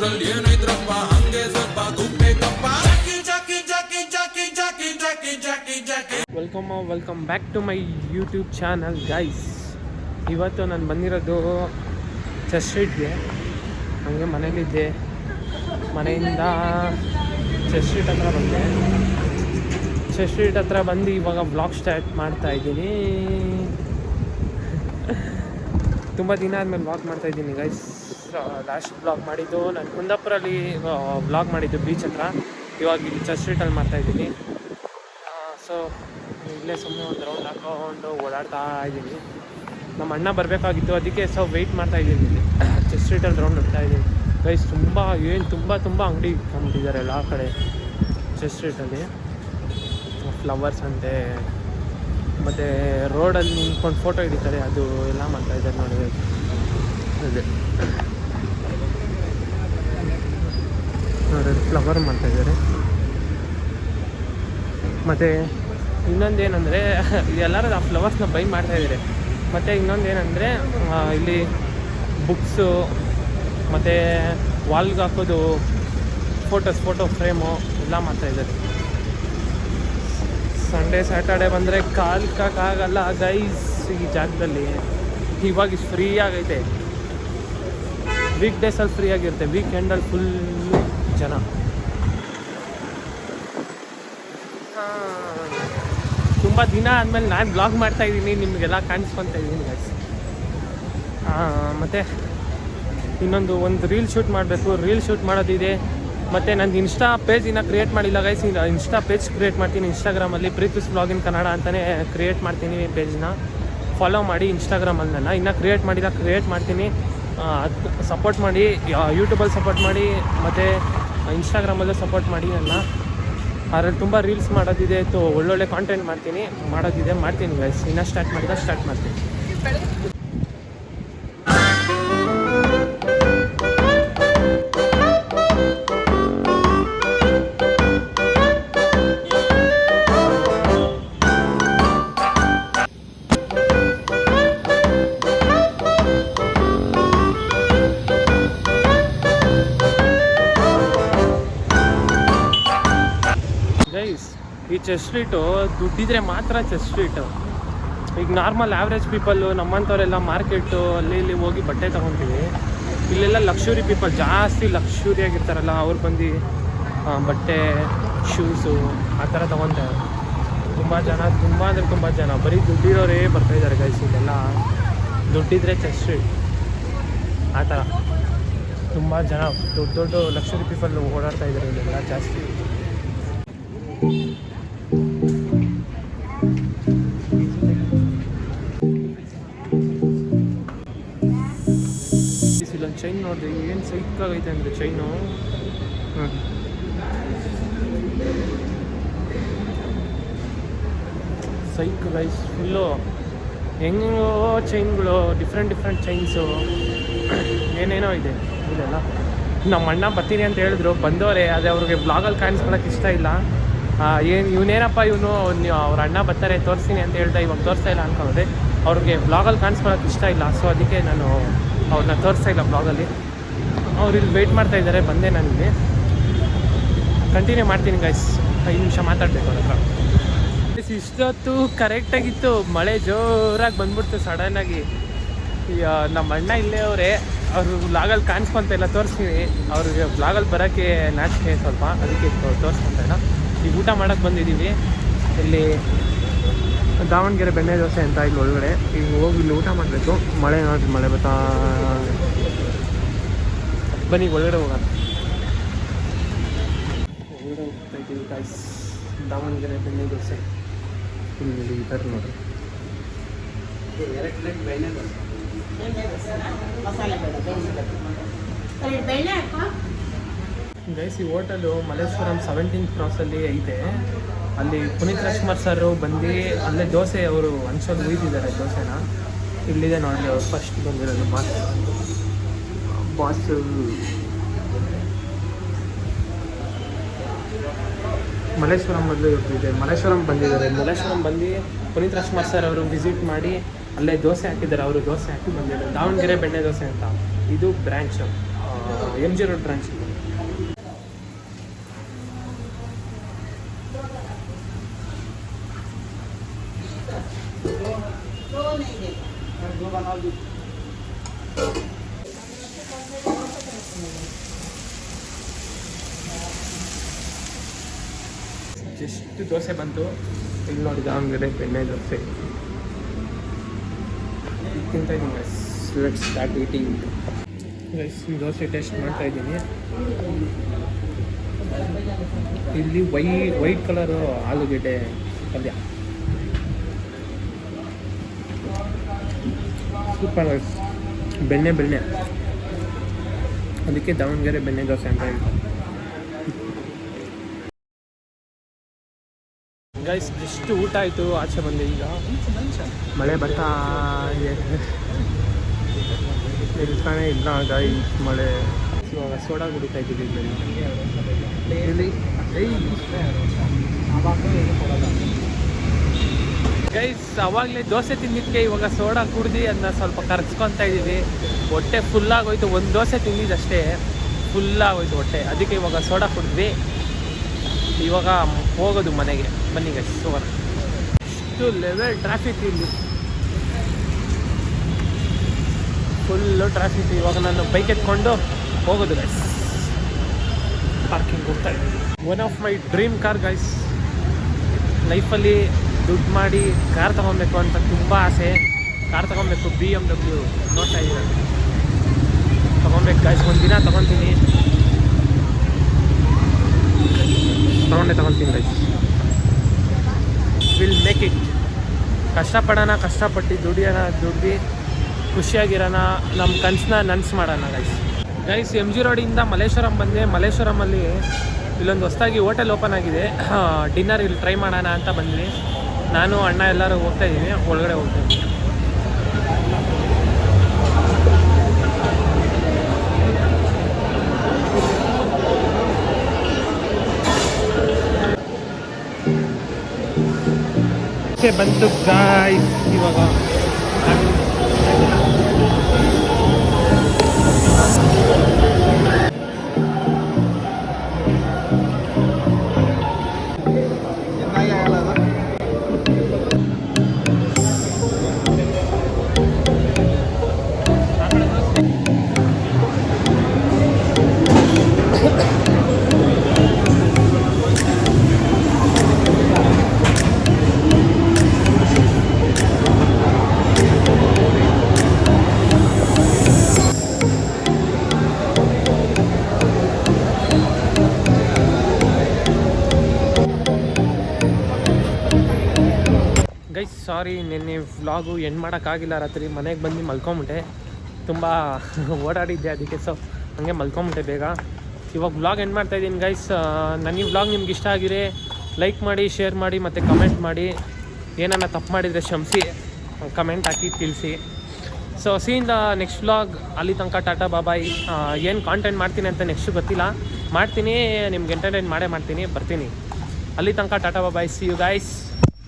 ಊರಲ್ಲಿ ಏನೈತ್ರಪ್ಪ ಹಂಗೆ ಸ್ವಲ್ಪ ಗುಬ್ಬೇಕಪ್ಪ. Welcome back to my YouTube channel guys. ಇವತ್ತು ನಾನು ಬಂದಿರೋದು ಚರ್ಚ್ ಸ್ಟ್ರೀಟ್ಗೆ. ಹಾಗೆ ಮನೇಲಿದ್ದೆ, ಮನೆಯಿಂದ ಚರ್ಚ್ ಸ್ಟ್ರೀಟ್ ಹತ್ರ ಬಂದೆ. ಚರ್ಚ್ ಸ್ಟ್ರೀಟ್ ಹತ್ರ ಬಂದು ಇವಾಗ ವ್ಲಾಗ್ ಸ್ಟಾರ್ಟ್ ಮಾಡ್ತಾಯಿದ್ದೀನಿ. ತುಂಬ ದಿನ ಆದಮೇಲೆ ವ್ಲಾಗ್ ಮಾಡ್ತಾಯಿದ್ದೀನಿ ಗೈಸ್. ಲಾಸ್ಟ್ ವ್ಲಾಗ್ ಮಾಡಿದ್ದು ನಾನು ಕುಂದಾಪುರಲ್ಲಿ ವ್ಲಾಗ್ ಮಾಡಿದ್ದು ಬೀಚ್ ಹತ್ರ. ಇವಾಗ ಇಲ್ಲಿ ಚರ್ಚ್ ಸ್ಟ್ರೀಟಲ್ಲಿ ಮಾಡ್ತಾಯಿದ್ದೀನಿ. ಸೊ ಇಲ್ಲೇ ಸುಮ್ಮನೆ ಒಂದು ರೌಂಡ್ ಹಾಕೊಂಡು ಓಡಾಡ್ತಾ ಇದ್ದೀನಿ. ನಮ್ಮ ಅಣ್ಣ ಬರಬೇಕಾಗಿತ್ತು, ಅದಕ್ಕೆ ಸೊ ವೆಯ್ಟ್ ಮಾಡ್ತಾಯಿದ್ದೀನಿ. ಇಲ್ಲಿ ಚರ್ಚ್ ಸ್ಟ್ರೀಟಲ್ಲಿ ರೌಂಡ್ ಹೋಗ್ತಾ ಇದ್ದೀನಿ ಗೈಸ್. ತುಂಬ ಅಂಗಡಿ ಇಟ್ಕೊಂಡಿದ್ದಾರೆ ಎಲ್ಲ ಕಡೆ ಚರ್ಚ್ ಸ್ಟ್ರೀಟಲ್ಲಿ. ಫ್ಲವರ್ಸ್ ಅಂತೆ, ಮತ್ತು ರೋಡಲ್ಲಿ ನಿಂತ್ಕೊಂಡು ಫೋಟೋ ಹಿಡಿತಾರೆ, ಅದು ಎಲ್ಲ ಮಾಡ್ತಾಯಿದ್ದಾರೆ ನೋಡಿ. ಅದೇ ನೋಡಿ ಫ್ಲವರ್ ಮಾಡ್ತಾಯಿದ್ದಾರೆ. ಮತ್ತು ಇನ್ನೊಂದೇನೆಂದರೆ ಎಲ್ಲರೂ ಆ ಫ್ಲವರ್ಸ್ನ ಬೈ ಮಾಡ್ತಾಯಿದ್ದಾರೆ. ಮತ್ತು ಇನ್ನೊಂದೇನೆಂದರೆ ಇಲ್ಲಿ ಬುಕ್ಸು ಮತ್ತು ವಾಲ್ಗೆ ಹಾಕೋದು ಫೋಟೋ ಫ್ರೇಮು ಎಲ್ಲ ಮಾಡ್ತಾಯಿದ್ದಾರೆ. ಸಂಡೇ ಸ್ಯಾಟರ್ಡೆ ಬಂದರೆ ಕಾಲ್ಕಾಗಲ್ಲ ಗೈಸ್ ಈ ಜಾಗದಲ್ಲಿ. ಇವಾಗ ಫ್ರೀ ಆಗೈತೆ, ವೀಕ್ ಡೇಸಲ್ಲಿ ಫ್ರೀ ಆಗಿರುತ್ತೆ, ವೀಕೆಂಡಲ್ಲಿ ಫುಲ್ಲು ಜನ. ತುಂಬ ದಿನ ಆದಮೇಲೆ ನಾನು ಬ್ಲಾಗ್ ಮಾಡ್ತಾಯಿದ್ದೀನಿ, ನಿಮಗೆಲ್ಲ ಕಾಣಿಸ್ಕೊತಾ ಇದ್ದೀನಿ ಗೈಸ್. ಮತ್ತು ಒಂದು ರೀಲ್ ಶೂಟ್ ಮಾಡಬೇಕು, ರೀಲ್ ಶೂಟ್ ಮಾಡೋದಿದೆ. ಮತ್ತು ನಂದು ಇನ್ಸ್ಟಾ ಪೇಜ್ ಇನ್ನೂ ಕ್ರಿಯೇಟ್ ಮಾಡಿಲ್ಲ ಗೈಸ್. ಇನ್ಸ್ಟಾ ಪೇಜ್ ಕ್ರಿಯೇಟ್ ಮಾಡ್ತೀನಿ ಇನ್ಸ್ಟಾಗ್ರಾಮಲ್ಲಿ. ಪ್ರೀತಿಸ್ ಬ್ಲಾಗ್ ಇನ್ ಕನ್ನಡ ಅಂತಲೇ ಕ್ರಿಯೇಟ್ ಮಾಡ್ತೀನಿ ಪೇಜ್ನ. ಫಾಲೋ ಮಾಡಿ ಇನ್ಸ್ಟಾಗ್ರಾಮಲ್ಲಿ. ನನ್ನ ಇನ್ನೂ ಕ್ರಿಯೇಟ್ ಮಾಡ್ತೀನಿ. ಅದು ಸಪೋರ್ಟ್ ಮಾಡಿ, ಯೂಟ್ಯೂಬಲ್ಲಿ ಸಪೋರ್ಟ್ ಮಾಡಿ, ಮತ್ತು ಇನ್ಸ್ಟಾಗ್ರಾಮಲ್ಲೂ ಸಪೋರ್ಟ್ ಮಾಡಿ. ನನ್ನ ಅದರಲ್ಲಿ ತುಂಬ ರೀಲ್ಸ್ ಮಾಡೋದಿದೆ, ಒಳ್ಳೊಳ್ಳೆ ಕಾಂಟೆಂಟ್ ಮಾಡ್ತೀನಿ ಗೈಸ್. ಇನ್ನೂ ಸ್ಟಾರ್ಟ್ ಮಾಡ್ತೀನಿ. ಗೈಸ್, ಈ ಚರ್ಚ್ ಸ್ಟ್ರೀಟು ದುಡ್ಡಿದ್ರೆ ಮಾತ್ರ ಚರ್ಚ್ ಸ್ಟ್ರೀಟು. ಈಗ ನಾರ್ಮಲ್ ಆ್ಯಾವ್ರೇಜ್ ಪೀಪಲ್ಲು ನಮ್ಮಂಥವರೆಲ್ಲ ಮಾರ್ಕೆಟು ಅಲ್ಲಿ ಇಲ್ಲಿ ಹೋಗಿ ಬಟ್ಟೆ ತೊಗೊತೀವಿ. ಇಲ್ಲೆಲ್ಲ ಲಕ್ಷುರಿ ಪೀಪಲ್, ಜಾಸ್ತಿ ಲಕ್ಷುರಿಯಾಗಿರ್ತಾರಲ್ಲ, ಅವ್ರು ಬಂದು ಬಟ್ಟೆ, ಶೂಸು ಆ ಥರ ತೊಗೊತಾರೆ. ತುಂಬ ಜನ ಬರೀ ದುಡ್ಡಿರೋರೇ ಬರ್ತಾಯಿದ್ದಾರೆ ಗೈಸ್. ಇಲ್ಲೆಲ್ಲ ದುಡ್ಡಿದ್ರೆ ಚರ್ಚ್ ಸ್ಟ್ರೀಟ್ ಆ ಥರ. ತುಂಬ ಜನ ದೊಡ್ಡ ಲಕ್ಷುರಿ ಪೀಪಲ್ ಓಡಾಡ್ತಾ ಇದ್ದಾರೆ ಇಲ್ಲೆಲ್ಲ ಜಾಸ್ತಿ. ಇಲ್ಲೊಂದು ಚೈನ್ ನೋಡಿದೆ, ಏನು ಸೈಕಾಗೈತೆ ಅಂದರೆ ಚೈನು. ಸೈಕ್ ಗೈಸ್ ಫುಲ್ಲು. ಹೆಂಗೋ ಚೈನ್ಗಳು, ಡಿಫ್ರೆಂಟ್ ಚೈನ್ಸು ಏನೇನೋ ಇದೆ ಇದೆಲ್ಲ. ನಮ್ಮ ಅಣ್ಣ ಬರ್ತೀನಿ ಅಂತ ಹೇಳಿದ್ರು, ಬಂದವರೇ. ಅದೇ ಅವ್ರಿಗೆ ಬ್ಲಾಗಲ್ಲಿ ಕಾಣಿಸ್ಕೊಳಕ್ಕೆ ಇಷ್ಟ ಇಲ್ಲ. ಇವನೇನಪ್ಪ ಅವ್ರ ಅಣ್ಣ ಬರ್ತಾರೆ ತೋರಿಸ್ತೀನಿ ಅಂತ ಹೇಳ್ತಾ ಇವಾಗ ತೋರಿಸ್ತಾ ಇಲ್ಲ ಅನ್ಕೊಂಡೆ. ಅವ್ರಿಗೆ ಬ್ಲಾಗಲ್ಲಿ ಕಾಣಿಸ್ಕೊಳಕ್ಕೆ ಇಷ್ಟ ಇಲ್ಲ, ಸೊ ಅದಕ್ಕೆ ನಾನು ಅವ್ರನ್ನ ತೋರಿಸ್ತಾ ಇಲ್ಲ ಬ್ಲಾಗಲ್ಲಿ. ಅವ್ರು ಇಲ್ಲಿ ವೆಯ್ಟ್ ಮಾಡ್ತಾಯಿದ್ದಾರೆ, ಬಂದೆ ನನಗೆ. ಕಂಟಿನ್ಯೂ ಮಾಡ್ತೀನಿ ಗೈಸ್, 5 ನಿಮಿಷ ಮಾತಾಡಬೇಕು ಅವ್ರ ಹತ್ರ. ಇಷ್ಟೊತ್ತು ಕರೆಕ್ಟಾಗಿತ್ತು, ಮಳೆ ಜೋರಾಗಿ ಬಂದ್ಬಿಡ್ತು ಸಡನ್ನಾಗಿ. ನಮ್ಮ ಅಣ್ಣ ಇಲ್ಲೇ ಅವರೇ, ಅವರು ಬ್ಲಾಗಲ್ಲಿ ಕಾಣಿಸ್ಕೊತ ಇಲ್ಲ, ತೋರಿಸ್ತೀನಿ. ಅವ್ರಿಗೆ ಬ್ಲಾಗಲ್ಲಿ ಬರೋಕ್ಕೆ ನಾಚಿಕೆ ಸ್ವಲ್ಪ, ಅದಕ್ಕೆ ತೋರಿಸ್ಕೊತ ಇಲ್ಲ. ಈಗ ಊಟ ಮಾಡೋಕ್ಕೆ ಬಂದಿದ್ದೀವಿ. ಇಲ್ಲಿ ದಾವಣಗೆರೆ ಬೆಣ್ಣೆ ದೋಸೆ ಅಂತ ಇಲ್ಲಿ ಒಳಗಡೆ. ಈಗ ಹೋಗಿ ಇಲ್ಲಿ ಊಟ ಮಾಡಬೇಕು. ಮಳೆ ನೋಡಿ, ಮಳೆ ಬರ್ತಾ. ಬನ್ನಿ ಒಳಗಡೆ ಹೋಗೋಣ. ಒಳಗಡೆ ಹೋಗ್ತಾ ಇದ್ದೀವಿ ಗೈಸ್. ದಾವಣಗೆರೆ ಬೆಣ್ಣೆ ದೋಸೆ ಇಲ್ಲಿ ಈ ಥರ ನೋಡಿರಿ. ಗೈಸ್, ಈ ಹೋಟೆಲು ಮಲ್ಲೇಶ್ವರಂ 17th ಕ್ರಾಸಲ್ಲಿ ಐತೆ. ಅಲ್ಲಿ ಪುನೀತ್ ರಾಜ್ಕುಮಾರ್ ಸರ್ ಬಂದು ಅಲ್ಲೇ ದೋಸೆ ಅವರು ಹಂಚೋದು ಉಯ್ದಿದ್ದಾರೆ ದೋಸೆನ. ಇಲ್ಲಿದೆ ನೋಡಿರಿ, ಅವ್ರು ಫಸ್ಟ್ ಬಂದಿರೋದು ಬಾಸ್. ಮಲ್ಲೇಶ್ವರಂ ಮೊದಲು ಇರ್ತಿದೆ, ಮಲ್ಲೇಶ್ವರಂ ಬಂದಿದ್ದಾರೆ. ಮಲ್ಲೇಶ್ವರಂ ಬಂದು ಪುನೀತ್ ರಾಜ್ಕುಮಾರ್ ಸರ್ ಅವರು ವಿಸಿಟ್ ಮಾಡಿ ಅಲ್ಲೇ ದೋಸೆ ಹಾಕಿದ್ದಾರೆ. ಅವರು ದೋಸೆ ಹಾಕಿ ಬಂದಿದ್ದಾರೆ. ದಾವಣಗೆರೆ ಬೆಣ್ಣೆ ದೋಸೆ ಅಂತ ಇದು ಬ್ರ್ಯಾಂಚ್ MG ರೋಡ್ ಬ್ರಾಂಚ್. ಎಷ್ಟು ದೋಸೆ ಬಂತು ಇಲ್ಲಿ ನೋಡಿ, ದಾವಣಗೆರೆ ಬೆಣ್ಣೆ ದೋಸೆ ತಿಂತಾ ಇದ್ದೀನಿ guys. Let's start eating guys. Dosa taste ಮಾಡ್ತಾ ಇದ್ದೀನಿ. ಇಲ್ಲಿ ವೈಟ್ ಕಲರು ಆಲೂಗೆಡ್ಡೆ ಪಲ್ಯ ಸೂಪರ್ ಗೈಸ್. ಬೆಣ್ಣೆ ಅದಕ್ಕೆ ದಾವಣಗೆರೆ ಬೆಣ್ಣೆ ದೋಸೆ ಅಂತ ಹೇಳ್ತಾರೆ ಗೈಸ್. ಎಷ್ಟು ಊಟ ಆಯಿತು, ಆಚೆ ಬಂದೆ. ಈಗ ಮಳೆ ಬರ್ತಾ ನಿಲ್ತಾನೆ ಇಲ್ಲ ಗೈಸ್ ಮಳೆ. ಇವಾಗ ಸೋಡಾ ಕುಡಿತಾ ಇದ್ದೀವಿ ಇಲ್ಲಿ ಗೈಸ್. ಅವಾಗಲೇ ದೋಸೆ ತಿಂದಿದ್ದಕ್ಕೆ ಇವಾಗ ಸೋಡಾ ಕುಡ್ದು ಅದನ್ನ ಸ್ವಲ್ಪ ಕರ್ಚ್ಕೊತಾ ಇದ್ದೀವಿ. ಹೊಟ್ಟೆ ಫುಲ್ಲಾಗೋಯ್ತು. ಒಂದು ದೋಸೆ ತಿಂದಿದ್ದಷ್ಟೇ ಫುಲ್ಲಾಗೋಯ್ತು ಹೊಟ್ಟೆ. ಅದಕ್ಕೆ ಇವಾಗ ಸೋಡಾ ಕುಡಿದ್ವಿ. ಇವಾಗ ಹೋಗೋದು ಮನೆಗೆ. ಬನ್ನಿ ಗೈಸ್ ಹೋಗೋಣ. ಇಷ್ಟು ಲೆವೆಲ್ ಟ್ರಾಫಿಕ್ ಇಲ್ಲಿ, ಫುಲ್ಲು ಟ್ರಾಫಿಕ್. ಇವಾಗ ನಾನು ಬೈಕ್ ಎತ್ಕೊಂಡು ಹೋಗೋದು ಗೈಸ್. ಪಾರ್ಕಿಂಗ್ ಹೋಗ್ತಾ ಇದ್ದೀನಿ. One of my dream car guys. ಲೈಫಲ್ಲಿ ದುಡ್ಡು ಮಾಡಿ ಕಾರ್ ತೊಗೊಬೇಕು ಅಂತ ತುಂಬ ಆಸೆ. ಕಾರ್ ತೊಗೊಬೇಕು, BMW ನೋಡ್ತಾ ಇದ್ದೀನಿ. ತೊಗೊಬೇಕು ಗೈಸ್. ಒಂದಿನ ತೊಗೊತೀನಿ ಗೈಸ್. Will make it. ಕಷ್ಟಪಟ್ಟು ದುಡ್ಡು ಖುಷಿಯಾಗಿರೋಣ. ನಮ್ಮ ಕನಸನ್ನ ನನಸು ಮಾಡೋಣ ಗೈಸ್. MG ರೋಡಿಂದ ಮಲ್ಲೇಶ್ವರಂ ಬಂದೆ. ಮಲ್ಲೇಶ್ವರಮಲ್ಲಿ ಇಲ್ಲೊಂದು ಹೊಸದಾಗಿ ಹೋಟೆಲ್ ಓಪನ್ ಆಗಿದೆ. ಡಿನ್ನರ್ ಇಲ್ಲಿ ಟ್ರೈ ಮಾಡೋಣ ಅಂತ ಬಂದ್ವಿ. ನಾನು ಅಣ್ಣ ಎಲ್ಲರೂ ಹೋಗ್ತಾ ಇದ್ದೀನಿ. ಒಳಗಡೆ ಹೋಗ್ತೀನಿ. ಬಂತು ಗಾಯ್ಸ್. ಇವಾಗ ಗೈಸ್ ಸಾರಿ, ನಿನ್ನೆ ವ್ಲಾಗು ಎಂಡ್ ಮಾಡೋಕ್ಕಾಗಿಲ್ಲ. ರಾತ್ರಿ ಮನೆಗೆ ಬಂದು ಮಲ್ಕೊಂಬಿಟ್ಟೆ. ತುಂಬ ಓಡಾಡಿದ್ದೆ, ಅದಕ್ಕೆ ಹಂಗೆ ಮಲ್ಕೊಂಬಿಟ್ಟೆ ಬೇಗ. ಇವಾಗ ವ್ಲಾಗ್ ಎಂಡ್ ಮಾಡ್ತಾಯಿದ್ದೀನಿ ಗೈಸ್. ನನ್ನ ಈ ವ್ಲಾಗ್ ನಿಮ್ಗೆ ಇಷ್ಟ ಆಗಿರೆ ಲೈಕ್ ಮಾಡಿ, ಶೇರ್ ಮಾಡಿ ಮತ್ತು ಕಮೆಂಟ್ ಮಾಡಿ. ಏನನ್ನ ತಪ್ಪು ಮಾಡಿದರೆ ಕ್ಷಮಿಸಿ, ಕಮೆಂಟ್ ಹಾಕಿ ತಿಳಿಸಿ. So C in the next vlog. ಅಲ್ಲಿ ತನಕ ಟಾಟಾ ಬಾಬಾಯ್. ಏನು ಕಾಂಟೆಂಟ್ ಮಾಡ್ತೀನಿ ಅಂತ ನೆಕ್ಸ್ಟ್ ಗೊತ್ತಿಲ್ಲ, ಮಾಡ್ತೀನಿ. ನಿಮ್ಗೆ ಎಂಟರ್ಟೈನ್ ಮಾಡೇ ಮಾಡ್ತೀನಿ, ಬರ್ತೀನಿ. ಅಲ್ಲಿ ತನಕ tata bye bye. See you guys.